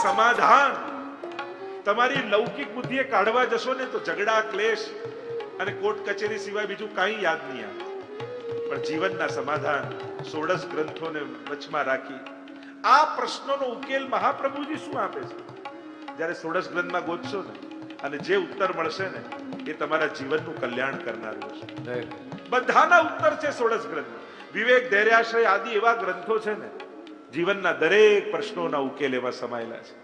સમાધાન તમારી લૌકિક બુદ્ધિએ કાઢવા જશો ને તો ઝઘડા, ક્લેશ અને કોર્ટ કચેરી સિવાય બીજું કાંઈ યાદ નહીં આવે. પણ જીવનના સમાધાન 16 ગ્રંથોને વચમાં રાખી આ પ્રશ્નોનો ઉકેલ મહાપ્રભુજી શું આપે છે? જ્યારે 16 ગ્રંથમાં ગોતશો ને અને જે ઉત્તર મળશે ને એ તમારા જીવનનું કલ્યાણ કરનારું હશે. બધાના ઉત્તર છે 16 ગ્રંથમાં. વિવેક, ધૈર્યાશ્રય આદિ એવા ગ્રંથો છે ને જીવનના દરેક પ્રશ્નોના ઉકેલ એમાં સમાયેલા છે.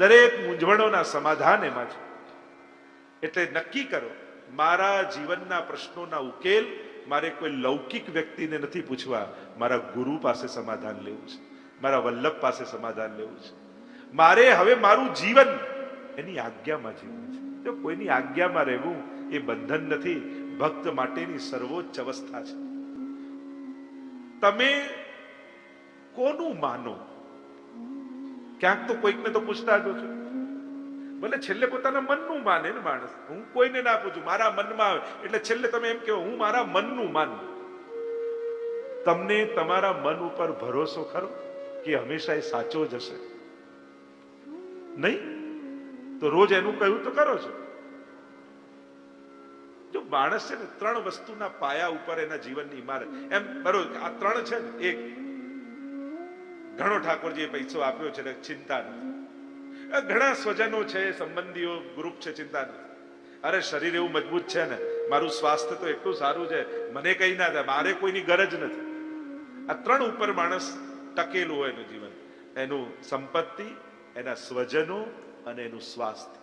દરેક મૂંઝવણોના સમાધાન એમાં છે. એટલે નક્કી કરો, મારા જીવનના પ્રશ્નોના ઉકેલ મારે કોઈ લૌકિક વ્યક્તિને નથી પૂછવા, મારા ગુરુ પાસે સમાધાન લેવું છે, મારા વલ્લભ પાસે સમાધાન લેવું છે. મારે હવે મારું જીવન એની આજ્ઞામાં જીવવું છે. જો કોઈની આજ્ઞામાં રહેવું એ બંધન નથી, ભક્ત માટેની સર્વોચ્ચ અવસ્થા છે. તમે કોનું માનો? ક્યાંક તો કોઈકને તો પૂછતા જ છો. ભલે છેલ્લે પોતાના મનનું માને ને માણસ. હું કોઈને ના પૂછું, મારા મનમાં આવે એટલે છેલ્લે તમે એમ કહો હું મારા મનનું માનું. તમને તમારા મન ઉપર ભરોસો ખરો કે હંમેશા એ સાચો જ હશે? નહીં તો રોજ એનું કહ્યું તો કરો છો. જો માણસ છે ને 3 વસ્તુના પાયા ઉપર એના જીવનની ઇમારત એમ બરોબર. આ 3 છે ને. એક, ઘણો ઠાકોરજીએ પૈસો આપ્યો છે ને ચિંતા નથી. ઘણા સ્વજનો છે, સંબંધીઓ, ગ્રુપ છે, ચિંતા નથી. અરે શરીર એવું મજબૂત છે ને, મારું સ્વાસ્થ્ય તો એટલું સારું છે, મને કઈ ના થાય, મારે કોઈની ગરજ નથી. આ 3 ઉપર માણસ ટકેલું હોય એનું જીવન. એનું સંપત્તિ, એના સ્વજનો અને એનું સ્વાસ્થ્ય,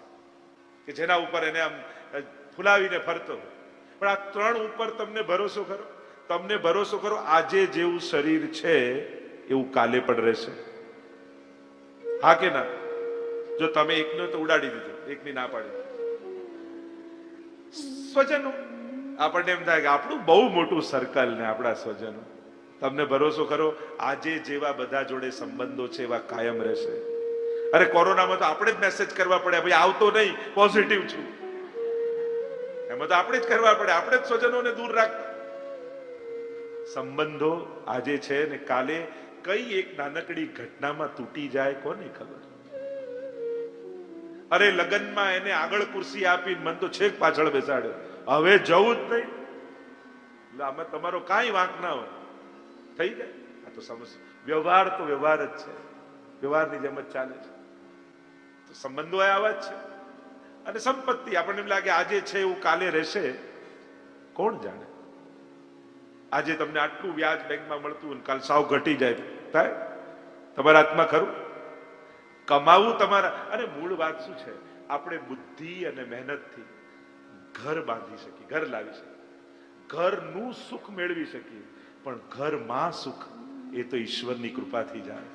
કે જેના ઉપર એને આમ ફુલાવીને ફરતો. પણ આ 3 ઉપર તમને ભરોસો કરો? તમને ભરોસો કરો આજે જેવું શરીર છે એવું કાલે પણ રહેશે? હા કે ના? જો તમે એકનો તો ઉડાડી દીધો, એકની ના પાડી. સ્વજનો, આપણને એમ થાય કે આપણું બહુ મોટું સર્કલ ને આપણા સ્વજનો. તમને ભરોસો કરો આજે જેવા બધા જોડે સંબંધો છે એવા કાયમ રહેશે? અરે કોરોનામાં તો આપણે જ મેસેજ કરવા પડે, ભાઈ આવતો નહીં, પોઝિટિવ છું. એમાં તો આપણે જ કરવા પડે, આપણે જ સ્વજનોને દૂર રાખ. સંબંધો આજે છે ને કાલે કઈ એક નાનકડી ઘટનામાં તૂટી જાય કોને ખબર? અરે લગ્નમાં એને આગળ ખુરશી આપી, મન તો છેક પાછળ બેસાડ્યો, હવે જવું જ નહીં. આમાં તમારો કાંઈ વાંક ના હોય, થઈ જાય. આ તો સમસ્યા. વ્યવહાર તો વ્યવહાર જ છે, વ્યવહારની જેમ જ ચાલે છે. તો સંબંધો આવા જ છે. અને સંપત્તિ આપણને એમ લાગે આજે છે એવું કાલે રહેશે, કોણ જાણે? આજે તમને આટલું વ્યાજ બેંકમાં મળતું અને કાલ સાવ ઘટી જાય, થાય? તમારા હાથમાં ખરું? કમાવું તમારા. અને મૂળ વાત શું છે? આપણે બુદ્ધિ અને મહેનતથી ઘર બાંધી શકીએ, ઘર લાવી શકીએ, ઘરનું સુખ મેળવી શકીએ, પણ ઘરમાં સુખ એ તો ઈશ્વરની કૃપાથી જાય.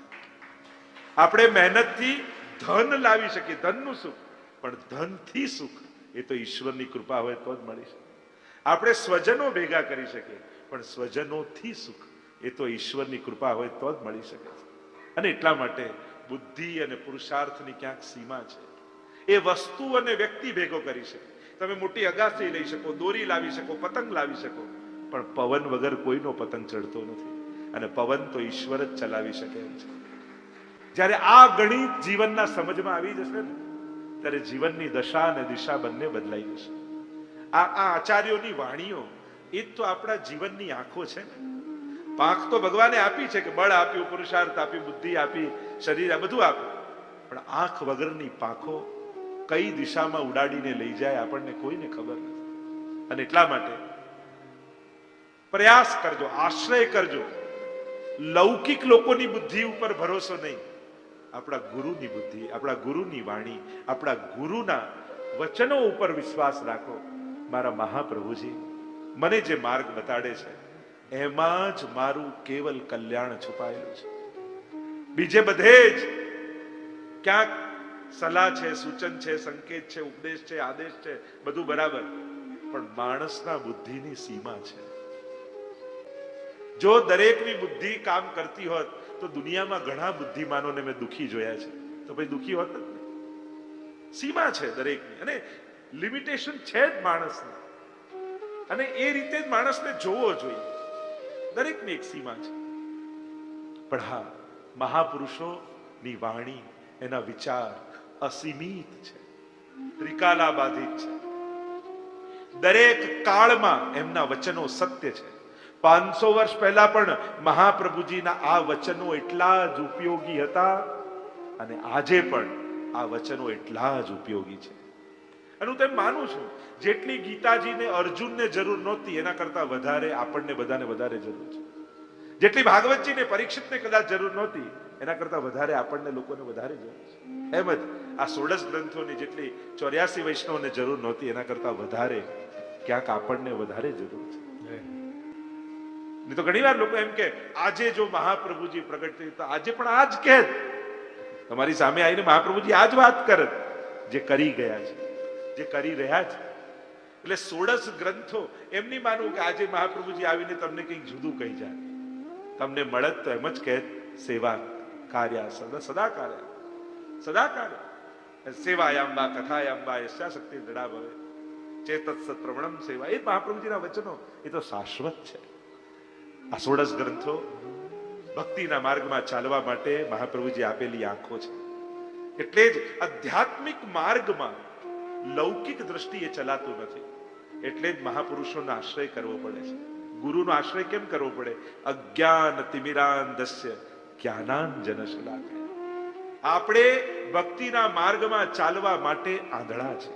આપણે મહેનતથી ધન લાવી શકીએ, ધનનું સુખ, પણ ધનથી સુખ એ તો ઈશ્વરની કૃપા હોય તો જ મળી શકે. આપણે સ્વજનો ભેગા કરી શકીએ, પણ સ્વજનોથી સુખ એ તો ઈશ્વરની કૃપા હોય તો જ મળી શકે છે. અને એટલા માટે બુદ્ધિ અને પુરુષાર્થની ક્યાંક સીમા છે. એ વસ્તુ અને વ્યક્તિ ભેગો કરી શકે. તમે મોટી અગાસી લઈ શકો, દોરી લાવી શકો, પતંગ લાવી શકો, પણ પવન વગર કોઈનો પતંગ ચડતો નથી. અને પવન તો ઈશ્વર જ ચલાવી શકે એમ છે. જ્યારે આ ગણિત જીવનના સમજમાં આવી જશે ને ત્યારે જીવનની દશા અને દિશા બંને બદલાઈ જશે. આ આચાર્યોની વાણીઓ એ જ તો આપણા જીવનની આંખો છે ને. પાંખ તો ભગવાને આપી છે કે બળ આપ્યું, પુરુષાર્થ આપી, બુદ્ધિ આપી, શરીર આ બધું આપ્યું, પણ આંખ વગરની પાંખો કઈ દિશામાં ઉડાડીને લઈ જાય આપણને કોઈને ખબર નથી. અને એટલા માટે પ્રયાસ કરજો, આશ્રય કરજો. લૌકિક લોકોની બુદ્ધિ ઉપર ભરોસો નહીં, આપણા ગુરુની બુદ્ધિ, આપણા ગુરુની વાણી, આપણા ગુરુના વચનો ઉપર વિશ્વાસ રાખો. મારા મહાપ્રભુજી મને જે માર્ગ બતાડે છે એમાં જ મારું કેવલ કલ્યાણ છુપાયેલું છે. બીજે બધે જ ક્યાંક સલાહ છે, સૂચન છે, સંકેત છે, ઉપદેશ છે, આદેશ છે, બધું બરાબર, પણ માણસના બુદ્ધિની સીમા છે. જો દરેકની બુદ્ધિ કામ કરતી હોત તો દુનિયામાં ઘણા બુદ્ધિમાનોને મેં દુખી જોયા છે, તો ભાઈ દુખી હોત જ નહીં. સીમા છે દરેકની, અને લિમિટેશન છે જ માણસની, અને એ રીતે જ માણસને જોવો જોઈએ. દરેકની એક સીમા છે. પણ હા, મહાપુરુષોની વાણી, એના વિચાર અસીમિત છે, ત્રિકાલાબાધિત છે. દરેક કાળમાં એમના વચનો સત્ય છે. 500 વર્ષ પહેલા પણ મહાપ્રભુજીના આ વચનો એટલા જ ઉપયોગી હતા અને આજે પણ આ વચનો એટલા જ ઉપયોગી છે. અને હું તેમ માનું છું, જેટલી ગીતાજીને અર્જુનને જરૂર નહોતી એના કરતા વધારે આપણને બધાને વધારે જરૂર છે. જેટલી ભાગવતજીને પરીક્ષિતને કદાચ જરૂર નહોતી એના કરતા વધારે આપણને લોકોને વધારે જરૂર છે. એમ જ આ 16 ગ્રંથોની જેટલી 84 વૈષ્ણવને જરૂર નહોતી એના કરતા વધારે ક્યાંક આપણને વધારે જરૂર છે. નહીં તો ઘણી વાર લોકો એમ કે આજે જો મહાપ્રભુજી પ્રગટ થઈ તો આજે પણ આ જ કહે, તમારી સામે આવીને મહાપ્રભુજી આ જ વાત કરે જે કરી ગયા છે, જે કરી રહ્યા છે. એટલે 16 ગ્રંથો એમની માનવું કે આજે મહાપ્રભુજી આવીને તમને કંઈક જુદું કહી જાય, તમને મળત તો એમ જ કહે સેવા કાર્ય સદા કાર્ય સેવાયામ વા કથાયામ વા યસ્યા શક્તિ દૃઢા ભવે ચેતત સત્પ્રવણમ સેવા. એ મહાપ્રભુજીના વચનો એ તો શાશ્વત છે. આ 16 ગ્રંથો ભક્તિના માર્ગમાં ચાલવા માટે મહાપ્રભુજી આપેલી આંખો છે. એટલે જ આધ્યાત્મિક માર્ગમાં લૌકિક દ્રષ્ટિએ ચલાતું નથી. એટલે જ મહાપુરુષોનો આશ્રય કરવો પડે છે. ગુરુનો આશ્રય કેમ કરવો પડે? અજ્ઞાન તિમિરાંધસ્ય જ્ઞાનાંજન શલાકયા. આપણે ભક્તિના માર્ગમાં ચાલવા માટે આંધળા છે.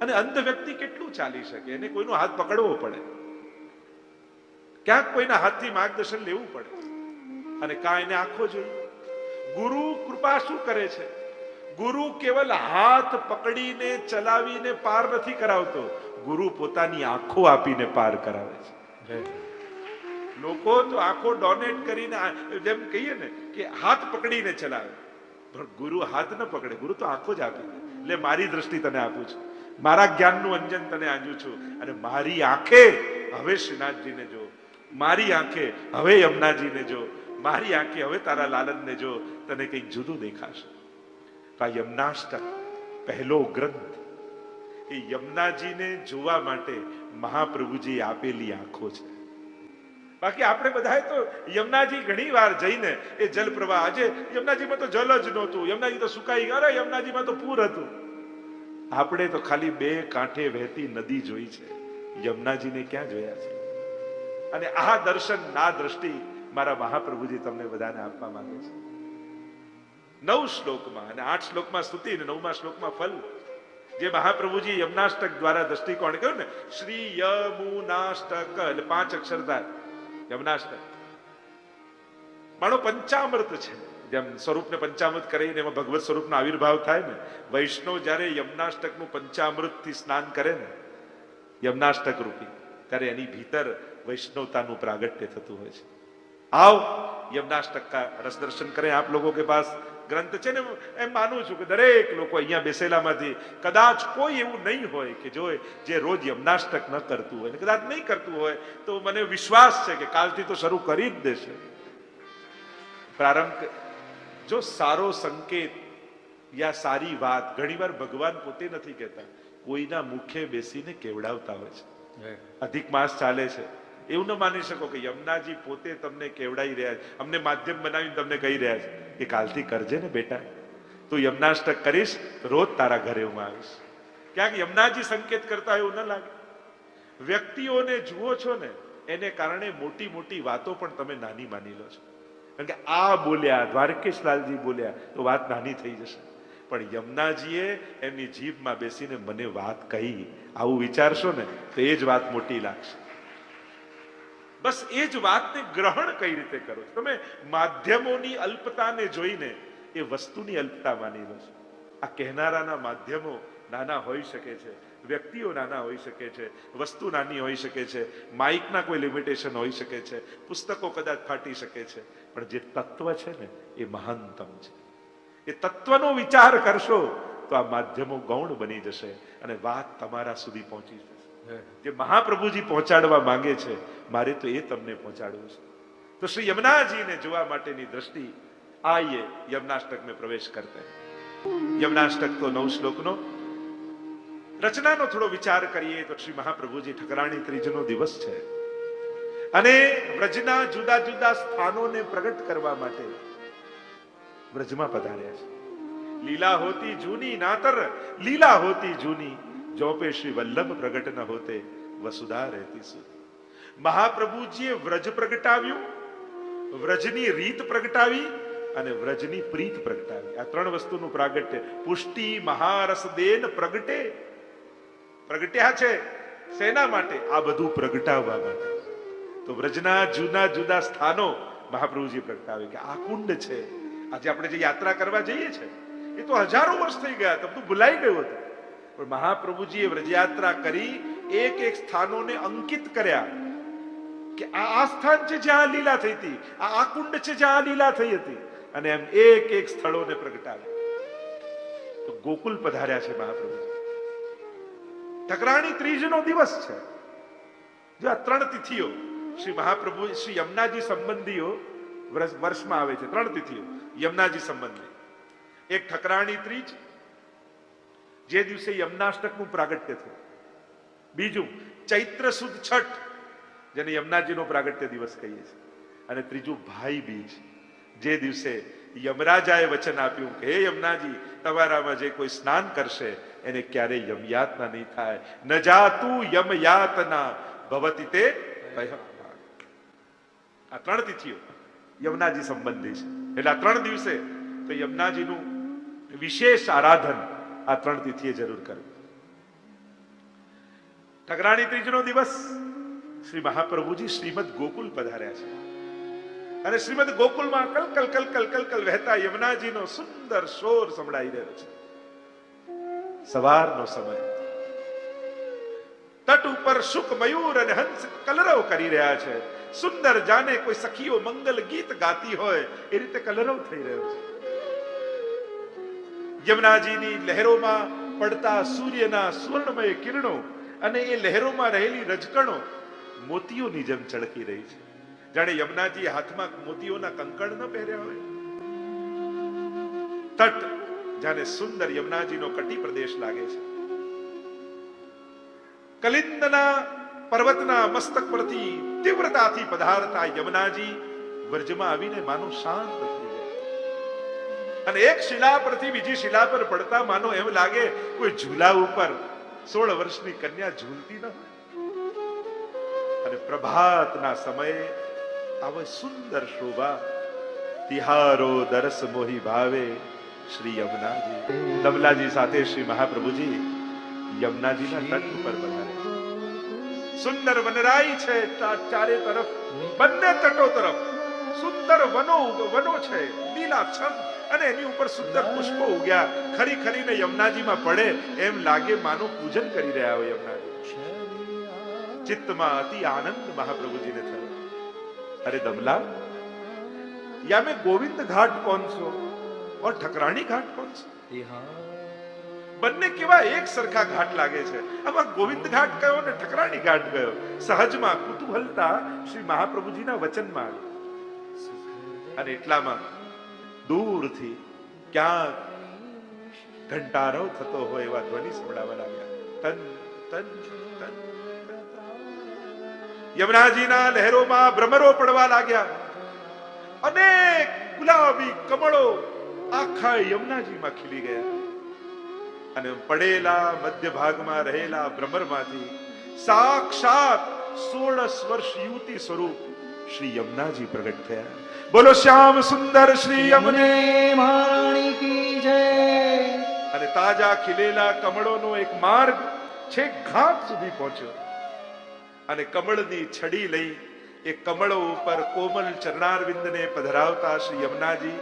અને અંધ વ્યક્તિ કેટલું ચાલી શકે? એને કોઈનો હાથ પકડવો પડે, ક્યાંક કોઈના હાથથી માર્ગદર્શન લેવું પડે, અને કાં એને આંખો જોઈએ. ગુરુ કૃપા શું કરે છે? ગુરુ કેવલ હાથ પકડીને ચલાવીને પાર નથી કરાવતો, ગુરુ પોતાની આંખો આપીને પાર કરાવે છે. લોકો તો આંખો ડોનેટ કરીને, જેમ કહીએ ને કે હાથ પકડીને ચલાવે, પણ ગુરુ હાથ ન પકડે, ગુરુ તો આંખો જ આપી દે. એટલે મારી દ્રષ્ટિ તને આપું છું, મારા જ્ઞાનનું અંજન તને આંજું છું, અને મારી આંખે હવે શ્રીનાથજીને જો, મારી આંખે હવે યમુનાજીને જો, મારી આંખે હવે તારા લાલનને જો, તને કંઈક જુદું દેખાશે. આ યમનાષ્ટક પહેલો ગ્રંથ એ યમુનાજીને જોવા માટે મહાપ્રભુજી આપેલી આંખો છે. બાકી આપણે બધાએ તો યમુનાજી ઘણી વાર જઈને એ જલ પ્રવાહ, આજે યમુનાજીમાં તો જલ જ નહોતું, યમુનાજી તો સુકાઈ ગયા, યમુનાજીમાં તો પૂર હતું. આપણે તો ખાલી 2 કાંઠે વહેતી નદી જોઈ છે, યમુનાજીને ક્યાં જોયા છે? અને આ દર્શન, આ દ્રષ્ટિ મારા મહાપ્રભુજી તમને બધાને આપવા માંગે છે. 9 શ્લોકમાં અને 8 શ્લોકમાં સ્તુતિ અને 9મા શ્લોકમાં ફલ. જે મહાપ્રભુજી યમુનાષ્ટક દ્વારા દ્રષ્ટિકોણ કર્યું ને, શ્રી યમુનાષ્ટક, એટલે 5 અક્ષર થાય યમુનાષ્ટક. માનો પંચામૃત છે. જેમ સ્વરૂપને પંચામૃત કરીને એમાં ભગવત સ્વરૂપનો આવિર્ભાવ થાય ને, વૈષ્ણવ જ્યારે યમુનાષ્ટકનું પંચામૃતથી સ્નાન કરે ને યમુનાષ્ટક રૂપી, ત્યારે એની ભીતર વૈષ્ણવતાનું પ્રાગટ્ય થતું હોય છે. આવ યમુનાષ્ટક કા રસ દર્શન કરેं આપ लोगों के पास ગ્રંથ છે ને. એમ માનું છું કે દરેક લોકો અહીંયા બેસેલામાંથી કદાચ કોઈ એવું નહીં હોય કે જે રોજ યમુનાષ્ટક ન કરતું હોય, કદાચ નહીં કરતું હોય તો મને વિશ્વાસ છે કે કાલથી તો શરૂ કરી જ દેશે. પ્રારંભ જો સારો સંકેત યા સારી વાત ઘણીવાર ભગવાન પોતે નથી કહેતા, કોઈના મુખે બેસીને કેવડાવતા હોય છે. અધિક માસ ચાલે છે, એવું ન માની શકો કે યમુનાજી પોતે તમને કેવડાવી રહ્યા છે, અમને માધ્યમ બનાવીને તમને કહી રહ્યા છે કે કાલથી કરજે ને બેટા, તું યમુનાષ્ટક કરીશ રોજ તારા ઘરે હું આવીશ. ક્યાંક યમુનાજી સંકેત કરતા એવું ન લાગે? વ્યક્તિઓને જુઓ છો ને એને કારણે મોટી મોટી વાતો પણ તમે નાની માની લો છો. કારણ કે આ બોલ્યા, દ્વારકેશલાલજી બોલ્યા તો વાત નાની થઈ જશે, પણ યમુનાજીએ એમની જીભમાં બેસીને મને વાત કહી, આવું વિચારશો ને તો એ જ વાત મોટી લાગશે. બસ એ જ વાતને ગ્રહણ કઈ રીતે કરો છો તમે? માધ્યમોની અલ્પતાને જોઈને એ વસ્તુની અલ્પતા માની લો છો. આ કહેનારાના માધ્યમો નાના હોઈ શકે છે, વ્યક્તિઓ નાના હોઈ શકે છે, વસ્તુ નાની હોઈ શકે છે, માઇકના કોઈ લિમિટેશન હોઈ શકે છે, પુસ્તકો કદાચ ફાટી શકે છે, પણ જે તત્વ છે ને એ મહાનતમ છે. એ તત્વનો વિચાર કરશો તો આ માધ્યમો ગૌણ બની જશે અને વાત તમારા સુધી પહોંચી જશે. જે મહાપ્રભુજી પહોંચાડવા માંગે છે, મારે તો એ તમને પહોંચાડવું છે. તો શ્રી યમુનાજીને જોવા માટેની દ્રષ્ટિ, આइए यमुनाष्टक में प्रवेश करते हैं. यमुनाष्टक तो 9 श्लोकનો રચનાનો થોડો વિચાર કરીએ તો શ્રી મહાપ્રભુજી ઠકરાણી ત્રીજનો દિવસ છે અને વ્રજના જુદા જુદા સ્થાનોને પ્રગટ કરવા માટે વ્રજમાં પધાર્યા છે. લીલા હોતી જૂની નાતર લીલા હોતી જૂની, જો પે શ્રી વલ્લભ પ્રગટ ન હોતે વસુધા રહેતી સુધી. મહાપ્રભુજીએ વ્રજ પ્રગટાવ્યું, વ્રજની રીત પ્રગટાવી અને વ્રજની પ્રીત પ્રગટાવી. આ ત્રણ વસ્તુનું પ્રાગટ્ય. પુષ્ટિ મહારસ દેન પ્રગટે, પ્રગટ્યા છે શેના માટે? આ બધું પ્રગટાવવા માટે. તો વ્રજના જુદા જુદા સ્થાનો મહાપ્રભુજી પ્રગટાવે કે આ કુંડ છે. આજે આપણે જે યાત્રા કરવા જઈએ છીએ એ તો હજારો વર્ષ થઈ ગયા, તબ તો ભૂલાઈ ગયું હતું. પણ મહાપ્રભુજીએ વ્રજયાત્રા કરી એક એક સ્થાનોને અંકિત કર્યા કે આ સ્થાન છે જ્યાં લીલા થઈ હતી, આ કુંડ છે જ્યાં લીલા થઈ હતી, અને એમ એક એક સ્થળોને પ્રગટાવ્યા. તો ગોકુલ પધાર્યા છે મહાપ્રભુજી. ઠકરાણી ત્રીજનો દિવસ છે. જો આ ત્રણ તિથિઓ શ્રી મહાપ્રભુ શ્રી યમુનાજી સંબંધીઓ વર્ષમાં આવે છે. ત્રણ તિથિઓ યમુનાજી સંબંધી. એક ઠકરાણી ત્રીજ, જે દિવસે યમુનાષ્ટકનું પ્રાગટ્ય થયું. બીજું ચૈત્ર સુદ છઠ, જેને યમુનાજીનો પ્રાગટ્ય દિવસ કહીએ છીએ. અને ત્રીજું ભાઈ બીજ, જે દિવસે યમરાજાએ વચન આપ્યું કે હે યમુનાજી, તમારામાં જે કોઈ સ્નાન કરશે એને ક્યારેય યમયાતના નહીં થાય. ન જાતું યમયાતના ભવતી તે ભયમ. આ ત્રણ તિથિઓ યમુનાજી સંબંધી છે. એટલે આ ત્રણ દિવસે તો યમુનાજીનું વિશેષ આરાધન આ ત્રણ તિથિએ જરૂર કરવું. ઠકરાણી ત્રીજનો દિવસ શ્રી મહાપ્રભુજી શ્રીમદ ગોકુલ પધાર્યા છે. અને શ્રીમદ ગોકુલમાં કલકલ કલકલ કલકલ વહેતા યમુનાજીનો સુંદર શોર સંભળાઈ રહ્યો છે. સવારનો સમય. તટ ઉપર શુક મયુર અને હંસ કલરવ કરી રહ્યા છે. સુંદર જાને કોઈ સખીઓ મંગલ ગીત ગાતી હોય એ રીતે કલરવ થઈ રહ્યો છે. યમુનાજીની લહેરોમાં પડતા સૂર્યના સ્વર્ણમય કિરણો અને એ લહેરોમાં રહેલી રજકણો મોતીઓની જેમ ચળકી રહી છે. જાણે યમુનાજી હાથમાં મોતીઓના કંકણ ન પહેર્યા હોય. તટ જાણે સુંદર યમુનાજીનો કટી પ્રદેશ લાગે છે. કલિંદના પર્વતના મસ્તક પરથી તીવ્રતાથી પધારતા યમુનાજી વ્રજમાં આવીને માનો શાંત થઈ ગયા. અને એક શિલા પરથી બીજી શિલા પર પડતા માનો એમ લાગે કોઈ ઝૂલા ઉપર 16 વર્ષની કન્યા ઝૂલતી ન હોય. અને પ્રભાતના સમયે આવો સુંદર શોભા. તિહારો દરસ મોહી ભાવે શ્રી યમુનાજી. દમલાજી સાથે શ્રી મહાપ્રભુજી યમુનાજીના તટ ઉપર પધારે. સુંદર વનરાઈ છે ચારે તરફ, બંને તટો તરફ સુંદર વનો છે લીલાછમ, અને એની ઉપર સુંદર પુષ્પો ઉગ્યા. ખરી ખરીને યમુનાજીમાં પડે એમ લાગે માનો પૂજન કરી રહ્યા હોય યમુનાજી. ચિત્તમાં અતિ આનંદ મહાપ્રભુજીને થયો. અરે દમલા, યા મેં ગોવિંદ ઘાટ કોણ છો और ઠકરાણી ઘાટ કોણ છો? બંને કેવા એક સરખા ઘાટ લાગે છે. આમાં ગોવિંદ ઘાટ કયો ને ઠકરાણી ઘાટ કયો? સહજમાં કુતૂહલતા શ્રી મહાપ્રભુજીના વચનમાં આવી. અને એટલામાં દૂરથી ક્યાંક ઘંટારવ થતો હોય એવા ધ્વનિ સંભળાવા લાગ્યા. તન તન તન. યમુનાજીના લહેરોમાં ભ્રમરો પડવા લાગ્યા. અનેક ગુલાબી કમળો આખા યમુનાજીમાં ખીલી ગયા. અને પડેલા મધ્ય ભાગમાં રહેલા ભ્રમરમાંથી સાક્ષાત 16 વર્ષ યુવતી સ્વરૂપ શ્રી યમુનાજી પ્રગટ થયા. બોલો શ્યામ સુંદર શ્રી યમુને મહારાણી કી જય. અને તાજા ખીલેલા કમળોનો એક માર્ગ છેક ઘાટ સુધી પહોંચ્યો. અને કમળની છડી લઈ એ કમળો ઉપર કોમલ ચરણારવિંદને પધરાવતા શ્રી યમુનાજી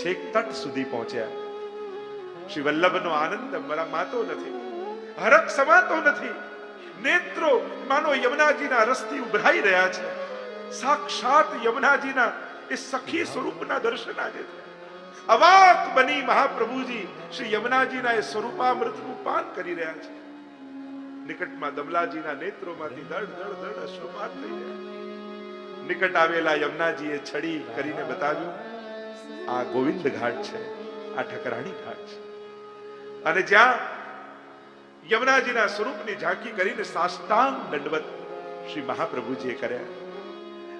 છેક તટ સુધી પહોંચ્યા. શ્રી વલ્લભનો આનંદ માતો નથી, હરખ સમાતો નથી. નેત્રો માનો યમુનાજીના રસથી ઉભરાઈ રહ્યા છે. સાક્ષાત યમુનાજીના એ સખી સ્વરૂપના દર્શન આજે છે. અવાક બની મહાપ્રભુજી શ્રી યમુનાજીના એ સ્વરૂપામૃતનું પાન કરી રહ્યા છે. નિકટમાં દમલાજીના નેત્રોમાંથી દડ દડ દડ અશ્રુપાત થઈ રહ્યા. નિકટ આવેલા યમુનાજીએ છડી કરીને બતાવ્યું, આ ગોવિંદ ઘાટ છે, આ ઠકરાણી ઘાટ છે. અને જ્યાં યમુનાજીના સ્વરૂપની ઝાંકી કરીને સાષ્ટાંગ દંડવત શ્રી મહાપ્રભુજીએ કર્યા.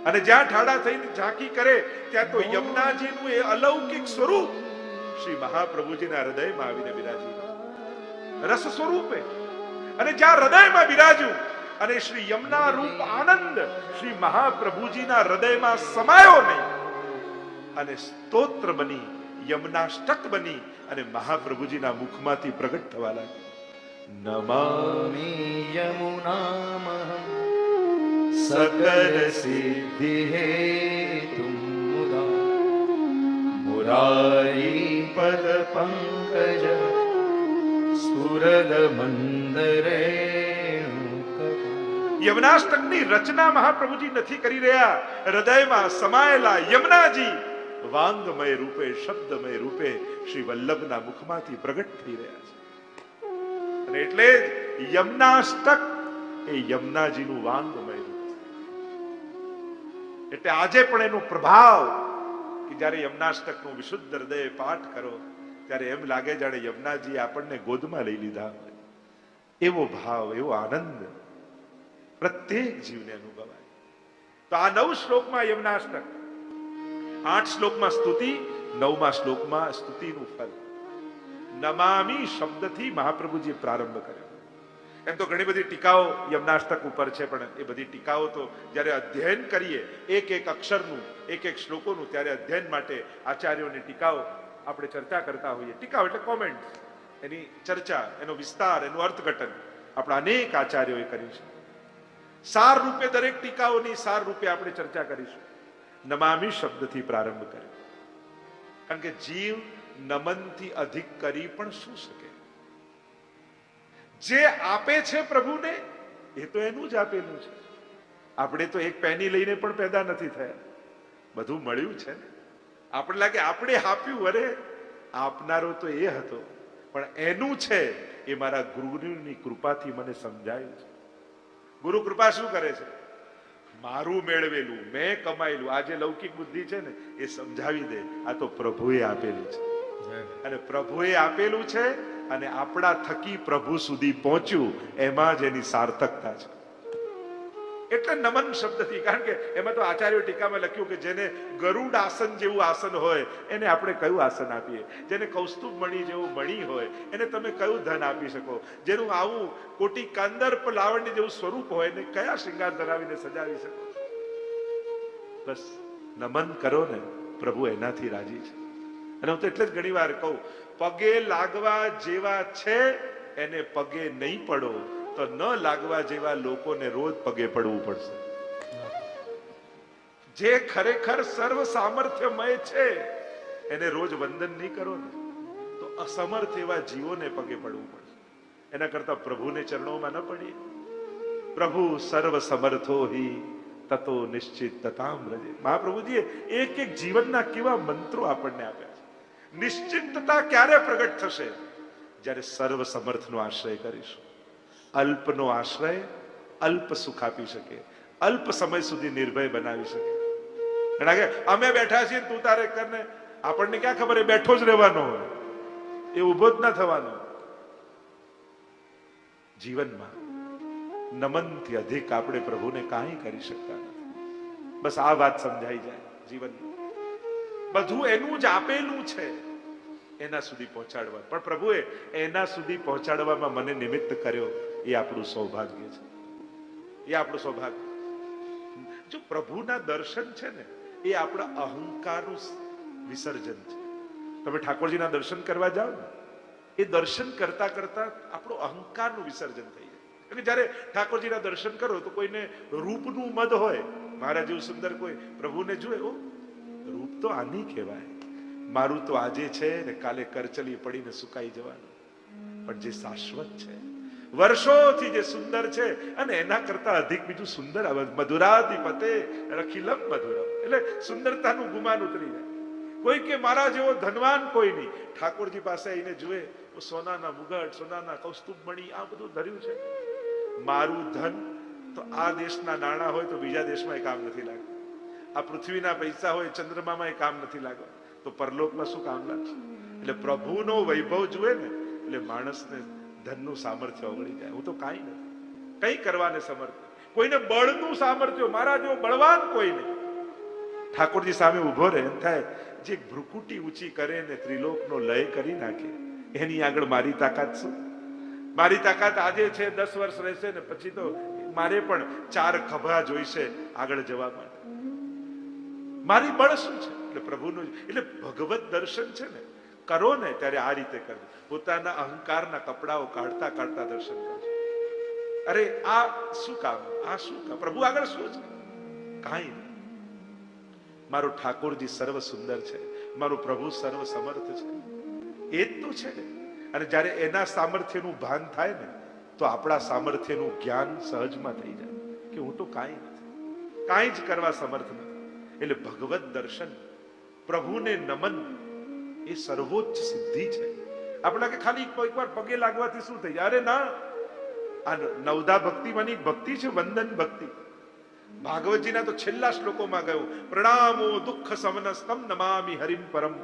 અને જ્યાં ઠાડા થઈને ઝાંકી કરે ત્યાં તો યમુનાજીનું એ અલૌકિક સ્વરૂપ શ્રી મહાપ્રભુજીના હૃદયમાં આવીને બિરાજી, રસ સ્વરૂપે. અને જ્યાં હૃદયમાં બિરાજ્યું અને શ્રી યમુના રૂપ આનંદ શ્રી મહાપ્રભુજીના હૃદયમાં સમાયો નહીં અને સ્તોત્ર બની, યમનાષ્ટક બની અને મહાપ્રભુજીના મુખમાંથી પ્રગટ થવા લાગ્યું. નમામિ યમુનામહં સકલ સિદ્ધિ હેતુમ મુદા મુરારી પદ પંકજ સ્ફુરદ મંદરે. યમનાષ્ટકની રચના મહાપ્રભુજી નથી કરી રહ્યા, હૃદયમાં સમાયેલા યમુનાજી વાંગમય રૂપે, શબ્દમય રૂપે શ્રી વલ્લભના મુખમાંથી પ્રગટ થઈ રહ્યા છે. અને એટલે જ યમનાષ્ટક એ યમુનાજીનું વાંગમય રૂપ. એટલે આજે પણ એનો પ્રભાવ કે જ્યારે યમનાષ્ટકનું વિશુદ્ધ હૃદય પાઠ કરો ત્યારે એમ લાગે જાણે યમુનાજી આપણને ગોદમાં લઈ લીધા હોય. એવો ભાવ, એવો આનંદ પ્રત્યેક જીવને અનુભવાય. તો આ 9 શ્લોકમાં યમનાષ્ટક, 8 શ્લોકમાં સ્તુતિ, 9મા શ્લોકમાં સ્તુતિનું ફલ. નમામી શબ્દથી મહાપ્રભુજીએ પ્રારંભ કર્યો. એમ તો ઘણી બધી ટીકાઓ યમનાષ્ટક ઉપર છે, પણ એ બધી ટીકાઓ તો જ્યારે અધ્યયન કરીએ એક એક અક્ષરનું, એક એક શ્લોકોનું, ત્યારે અધ્યયન માટે આચાર્યોની ટીકાઓ આપણે ચર્ચા કરતા હોઈએ. ટીકાઓ એટલે કોમેન્ટ, એની ચર્ચા, એનો વિસ્તાર, એનું અર્થઘટન આપણા અનેક આચાર્યોએ કર્યું છે. સાર રૂપે દરેક ટીકાઓની સાર રૂપે આપણે ચર્ચા કરીશું. નમામી શબ્દથી પ્રારંભ કર્યો, કારણ કે જીવ નમનથી અધિક કરી પણ શું શકે? જે આપે છે પ્રભુને એ તો એનું જ આપેલું છે. આપણે તો એક પેની લઈને પણ પેદા નથી થયા, બધું મળ્યું છે ને. આપણે લાગે આપણે આપ્યું, અરે આપનારો તો એ હતો, પણ એનું છે એ મારા ગુરુની કૃપાથી મને સમજાયું છે. ગુરુ કૃપા શું કરે છે? મારું મેળવેલું, મેં કમાયેલું, આ જે લૌકિક બુદ્ધિ છે ને એ સમજાવી દે, આ તો પ્રભુએ આપેલું છે. અને પ્રભુએ આપેલું છે અને આપણા થકી પ્રભુ સુધી પહોંચ્યું, એમાં જ એની સાર્થકતા છે. એટલે નમન શબ્દથી, કારણ કે એમાં તો આચાર્યો ટીકામાં લખ્યું કે જેને ગરુડ આસન જેવું આસન હોય એને આપણે કયું આસન આપીએ? જેને કૌસ્તુભ મણિ જેવું મણિ હોય એને તમે કયું ધન આપી શકો? જેનું આવું કોટી કાંદર્પ લાવણ્ય જેવું સ્વરૂપ હોય એને કયા શૃંગાર ધરાવીને સજાવી શકો? બસ નમન કરો ને, પ્રભુ એનાથી રાજી છે. અને હું તો એટલે જ ઘણી વાર કહું, પગે લાગવા જેવા છે એને પગે નહીં પડો, તો ન લાગવા જેવા લોકોને રોજ પગે પડવું પડશે. જે ખરેખર સર્વ સામર્થ્યમય છે એને રોજ વંદન નહીં કરો ને તો અસમર્થ એવા જીવોને પગે પડવું પડશે. એના કરતા પ્રભુને ચરણોમાં ન પડીએ. પ્રભુ સર્વ સમર્થો હિ તતો નિશ્ચિત તતામ રજે. મહાપ્રભુજીએ એક એક જીવનના કેવા મંત્રો આપણને આપ્યા છે. નિશ્ચિતતા ક્યારે પ્રગટ થશે? જ્યારે સર્વ સમર્થનો આશ્રય કરીશું. અલ્પનો આશ્રય અલ્પ સુખ આપી શકે, અલ્પ સમય સુધી નિર્ભય બનાવી શકે. અમે બેઠા છીએ, તું તારે કરને, આપણને ક્યાં ખબર એ બેઠો જ રહેવાનો હોય, એ ઉભો જ ના થવાનો. જીવનમાં નમનથી અધિક આપણે પ્રભુને કાંઈ કરી શકતા નથી. બસ આ વાત સમજાઈ જાય. જીવનમાં બધું એનું જ આપેલું છે, એના સુધી પહોંચાડવા. પણ પ્રભુએ એના સુધી પહોંચાડવામાં મને નિમિત્ત કર્યો, એ આપણું સૌભાગ્ય છે. એ આપણું સૌભાગ્ય. જો પ્રભુના દર્શન છે ને એ આપણા અહંકારનું વિસર્જન છે. તમે ઠાકોરજીના દર્શન કરવા જાઓ ને, એ દર્શન કરતા કરતા આપણો અહંકારનું વિસર્જન થઈ જાય. એટલે જયારે ઠાકોરજીના દર્શન કરો તો કોઈને રૂપનું મદ હોય, મારા જેવું સુંદર કોઈ પ્રભુને જુએ, ઓ રૂપ તો આની કહેવાય, મારું તો આજે છે ને કાલે કરચલી પડીને સુકાઈ જવાનું. પણ જે શાશ્વત છે, વર્ષોથી જે સુંદર છે, અને એના કરતા અધિક બીજું સુંદર આવે. મધુરાધિપતે રખિલમ મધુરમ. એટલે સુંદરતાનું ગુમાન ઉતરી જાય. કોઈ કે મારા જેવો ધનવાન કોઈ નહીં, ઠાકોરજી પાસે આવીને જુએ, સોનાના મુગટ, સોનાના કૌસ્તુભ મણિ, આ બધું ધર્યું છે. મારું ધન તો આ દેશના નાણાં હોય તો બીજા દેશમાં એ કામ નથી લાગતું. આ પૃથ્વીના પૈસા હોય ચંદ્રમામાં એ કામ નથી લાગતું, તો પરલોકમાં શું કામ લાગશે? એટલે પ્રભુનો વૈભવ જુએ ને એટલે માણસને ધનનું સામર્થ્ય ઓગળી જાય. હું તો કાંઈ નથી, કઈ કરવાને સમર્થ. કોઈને બળનું સામર્થ્ય, મારા જેવો બળવાન કોઈ નહીં. ઠાકોરજી સામે ઉભો રહે, એમ થાય જે ભ્રુકુટી ઊંચી કરે ને ત્રિલોકનો લય કરી નાખે, એની આગળ મારી તાકાત શું? મારી તાકાત આજે છે, 10 વર્ષ રહેશે ને પછી તો મારે પણ 4 ખભા જોઈશે આગળ જવા માટે. મારી બળ શું છે? એટલે પ્રભુનું, એટલે ભગવત દર્શન છે ને કરો ને ત્યારે આ રીતે કરજો. પોતાના અહંકારના કપડાઓ કાઢતા કાઢતા દર્શન કરજો. અરે આ શું કામ, આ શું કામ, પ્રભુ આગળ શું છે? કાંઈ નહીં. મારો ઠાકોરજી સર્વ સુંદર છે, મારો પ્રભુ સર્વ સમર્થ છે, એ જ તો છે. અને જ્યારે એના સામર્થ્યનું ભાન થાય ને તો આપણા સામર્થ્યનું જ્ઞાન સહજમાં થઈ જાય કે હું તો કાંઈ નથી, કાંઈ જ કરવા સમર્થ નથી. એટલે ભગવત દર્શન, પ્રભુને નમન એ સર્વોચ્ચ સિદ્ધિ છે. આપણા કે ખાલી કોઈક વાર પગે લાગવાથી શું થઈ જાય? અરે ના, આ નવદા ભક્તિમાંની ભક્તિ છે, વંદન ભક્તિ. ભાગવતજીના તો છેલ્લા શ્લોકોમાં ગયું, પ્રણામો દુઃખ સમનસ્તમ નમામિ હરિમ પરમ.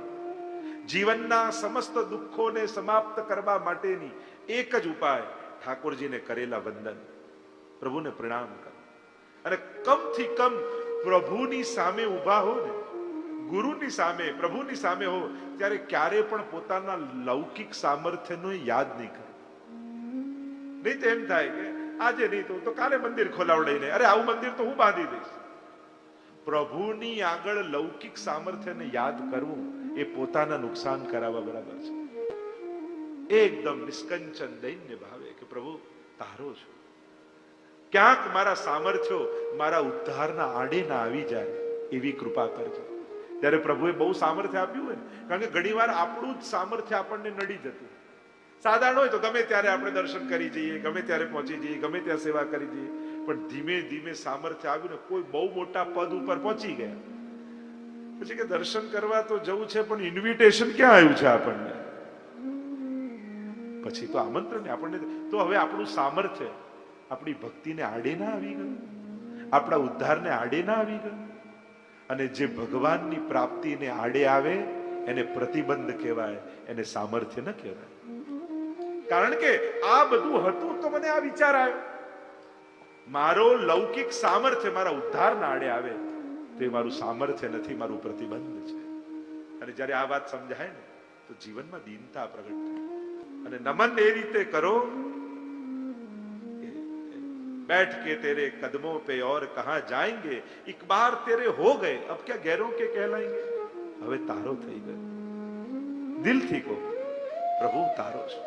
જીવનના સમસ્ત દુઃખોને સમાપ્ત કરવા માટેની એક જ ઉપાય ઠાકોરજીને કરેલા વંદન, પ્રભુને પ્રણામ કરો. અને કમથી કમ પ્રભુની સામે ઉભા હો ને, ગુરુની સામે, પ્રભુની સામે હો, ત્યારે ક્યારે પણ પોતાના લૌકિક સામર્થ્યનો યાદ નહીં કરો. નહીં તો એમ થાય કે આજે નહીં તો કાલે મંદિર ખોલાવડાઈને, અરે આવું મંદિર તો હું બાંધી દઈશ. પ્રભુની આગળ લૌકિક સામર્થ્યને યાદ કરવું એ પોતાના નુકસાન કરાવવા બરાબર છે. એકદમ નિષ્કંચન દૈન્ય ભાવે કે પ્રભુ તારો છું. ક્યાંક મારા સામર્થ્યો મારા ઉદ્ધારના આડે ના આવી જાય એવી કૃપા કરજો. ત્યારે પ્રભુએ બહુ સામર્થ્ય આપ્યું હોય ને, કારણ કે ઘણીવાર આપણું જ સામર્થ્ય આપણને નડી જતું. સાધારણ હોય તો ગમે ત્યારે આપણે દર્શન કરી જઈએ, ગમે ત્યારે પહોંચી જઈએ, ગમે ત્યાં સેવા કરી જઈએ. પણ ધીમે ધીમે સામર્થ્ય આવ્યું ને, કોઈ બહુ મોટા પદ ઉપર પહોંચી ગયા પછી કે દર્શન કરવા તો જવું છે, પણ ઇન્વિટેશન ક્યાં આવ્યું છે આપણને? પછી તો આમંત્રણ આપણને તો હવે આપણું સામર્થ્ય આપણી ભક્તિને આડે ના આવી ગયું, આપણા ઉદ્ધારને આડે ના આવી ગયું. અને જે ભગવાનની પ્રાપ્તિને આડે આવે એને પ્રતિબંધ કહેવાય, એને સામર્થ્ય ન કહેવાય. કારણ કે આ બધું હતું તો મને આ વિચાર આવ્યો, મારો લૌકિક સામર્થ્ય મારા ઉદ્ધારના આડે આવે તો એ મારું સામર્થ્ય નથી, મારું પ્રતિબંધ છે. અને જ્યારે આ વાત સમજાય ને તો જીવનમાં દીનતા પ્રગટ થાય. અને નમન એ રીતે કરો, बैठ के तेरे कदमों पे और कहां जाएंगे, एक बार तेरे हो गए अब क्या गैरों के कहलाएंगे. હવે તારો થઈ ગયો, દિલથી કહો પ્રભુ તારો છે.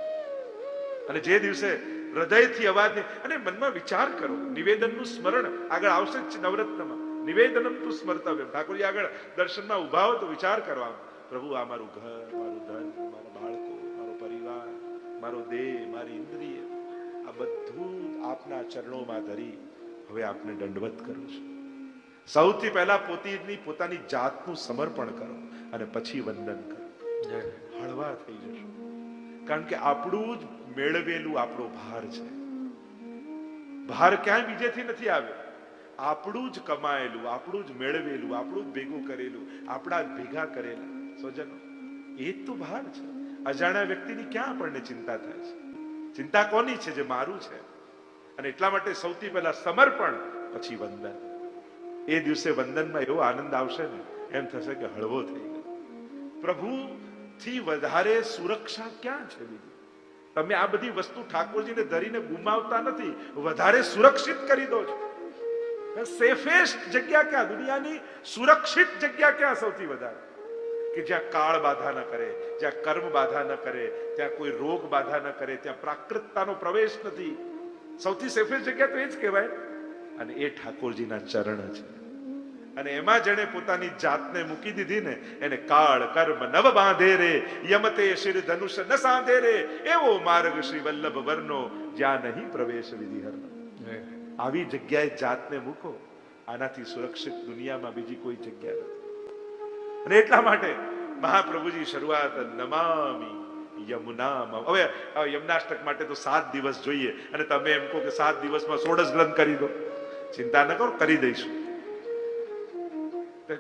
અને જે દિવસે હૃદયથી અવાજ, અને મનમાં વિચાર કરો, નિવેદનનું સ્મરણ આગળ આવશે જ નવરત્નમાં, નિવેદનમ તું સ્મર્તવ્ય. ઠાકોરજી આગળ દર્શનમાં ઉભા હો તો વિચાર કરવા, પ્રભુ આ મારું ઘર, મારું ધન, મારા બાળકો, મારો પરિવાર, મારો દેહ, મારી ઇન્દ્રિય, આ બધું આપના ચરણોમાં ધરી હવે આપને દંડવત કરું છું. સૌથી પહેલા પોતાની જાતનું સમર્પણ કરો અને પછી વંદન કરો. હળવા થઈ જશો. કારણ કે આપણું જ મેળવેલું આપણો ભાર છે. ભાર ક્યાંય બીજેથી નથી આવ્યો, આપણું જ કમાયેલું, આપણું જ મેળવેલું, આપણું જ ભેગું કરેલું, આપણા જ ભેગા કરેલા સ્વજનો, એ જ તો ભાર છે. અજાણ્યા વ્યક્તિની ક્યાં આપણને ચિંતા થાય છે? ચિંતા કોની છે? જે મારું છે. અને એટલા માટે સૌથી પહેલા સમર્પણ, પછી વંદન. એ દિવસે વંદનમાં એવો આનંદ આવશે ને, એમ થશે કે હળવો થઈ ગયો. પ્રભુથી વધારે સુરક્ષા ક્યાં છે બીજી? તમે આ બધી વસ્તુ ઠાકોરજીને ધરીને ગુમાવતા નથી, વધારે સુરક્ષિત કરી દો છો. સેફેસ્ટ જગ્યા ક્યાં? દુનિયાની સુરક્ષિત જગ્યા ક્યાં સૌથી વધારે? કે જ્યાં કાળ બાધા ન કરે, જ્યાં કર્મ બાધા ન કરે, ત્યાં કોઈ રોગ બાધા ન કરે, ત્યાં પ્રાકૃતતાનો પ્રવેશ નથી. સૌથી સેફેસ્ટ જગ્યા તો એ જ કહેવાય. અને એ ઠાકોરજીના ચરણ છે. અને એમાં જેને પોતાની જાતને મૂકી દીધી ને, એને કાળ કર્મ નવ બાંધે રે, યમતે શિર ધનુષ ન સાંધે રે, એવો માર્ગ શ્રી વલ્લભ વર્ણો, જ્યાં નહીં પ્રવેશ વિધિ હરનો. આવી જગ્યાએ જાતને મૂકો, આનાથી સુરક્ષિત દુનિયામાં બીજી કોઈ જગ્યા નથી. અને એટલા માટે મહાપ્રભુજી શરૂઆત નમામિ યમુનામાં. હવે યમનાષ્ટક માટે તો 7 દિવસ જોઈએ, અને તમે એમ કહો કે 7 દિવસમાં 16 ગ્રંથ કરી દો. ચિંતા ન કરો, કરી દઈશું.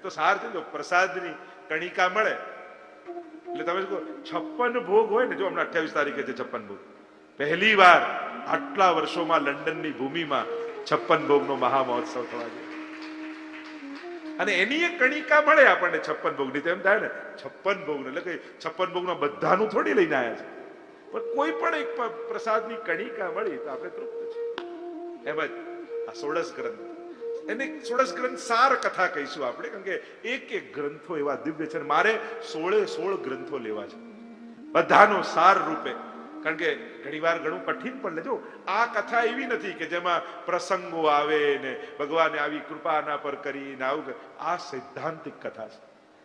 તો સાર છે, જો પ્રસાદની કણિકા મળે એટલે તમે કહો 56 ભોગ હોય ને, જો હમણાં 28 તારીખે છે 56 ભોગ. પહેલી વાર આટલા વર્ષોમાં લંડનની ભૂમિમાં 56 ભોગનો મહામહોત્સવ થવા જાય. અને એની એક કણિકા મળે આપણને 56 ભોગની. તેમ થાય ને 56 ભોગ એટલે કે 56 ભોગના બધાનું થોડી લઈને આવ્યા છે, પણ કોઈ પણ એક પ્રસાદની કણિકા મળી તો આપણે તૃપ્ત છે. એમ જ આ 16 ગ્રંથ, એને 16 ગ્રંથ સાર કથા કહીશું આપણે, કારણ કે એક એક ગ્રંથો એવા દિવ્ય છે. મારે 16 ગ્રંથો લેવા છે બધાનો સાર રૂપે, કારણ કે ઘણી વાર ઘણું કઠિન પણ લેજો. આ કથા એવી નથી કે જેમાં પ્રસંગો આવે ને ભગવાને આવી કૃપા આના પર કરી ને આવું. આ સૈદ્ધાંતિક કથા છે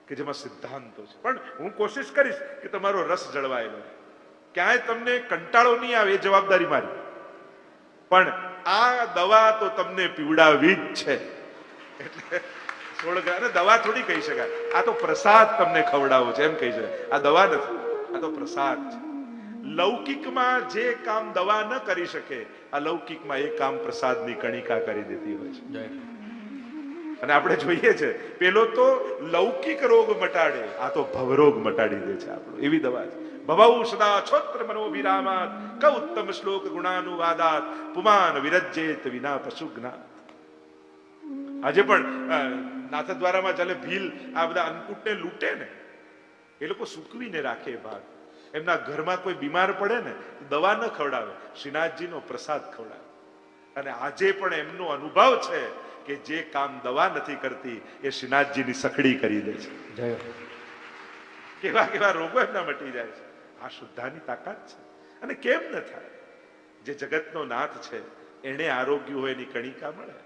કે જેમાં સિદ્ધાંતો છે. પણ હું કોશિશ કરીશ કે તમારો રસ જળવાયેલો રહે, ક્યાંય તમને કંટાળો નહીં આવે, એ જવાબદારી મારી. પણ આ દવા તો તમને પીવડાવી જ છે. એટલે 16 ગ્રંથ દવા થોડી કહી શકાય, આ તો પ્રસાદ તમને ખવડાવો છે એમ કહી શકાય. આ દવા નથી, આ તો પ્રસાદ છે. લૌકિકમાં જે કામ દવા ન કરી શકે, અલૌકિકમાં એ કામ પ્રસાદની કણિકા કરી દેતી હોય છે. અને આપણે જોઈએ છે, પેલો તો લૌકિક રોગ મટાડે, આ તો ભવરોગ મટાડી દે છે આપણો. એવી દવા છે. ભવૌ સદા છોત્ર મનો વિરામાત ક ઉત્તમ શ્લોક ગુણાનુવાદાત પુમાન વિરજ્યેત વિના પશુજ્ઞાત. આજે પણ નાથદ્વારામાં ચાલે ભીલ આ બધા અન્નકૂટને લૂંટે ને, એ લોકો સૂકવીને રાખે ભાગ. એમના ઘરમાં કોઈ બીમાર પડે ને દવા ન ખવડાવે, શ્રીનાથજીનો પ્રસાદ ખવડાવે. અને આજે પણ એમનો અનુભવ છે કે જે કામ દવા નથી કરતી એ શ્રીનાથજીની સખડી કરી દે છે. કેવા કેવા રોગો એમના મટી જાય છે. આ શુદ્ધાની તાકાત છે. અને કેમ ન થાય? જે જગતનો નાથ છે એને આરોગ્ય હોય એની કણિકા મળે.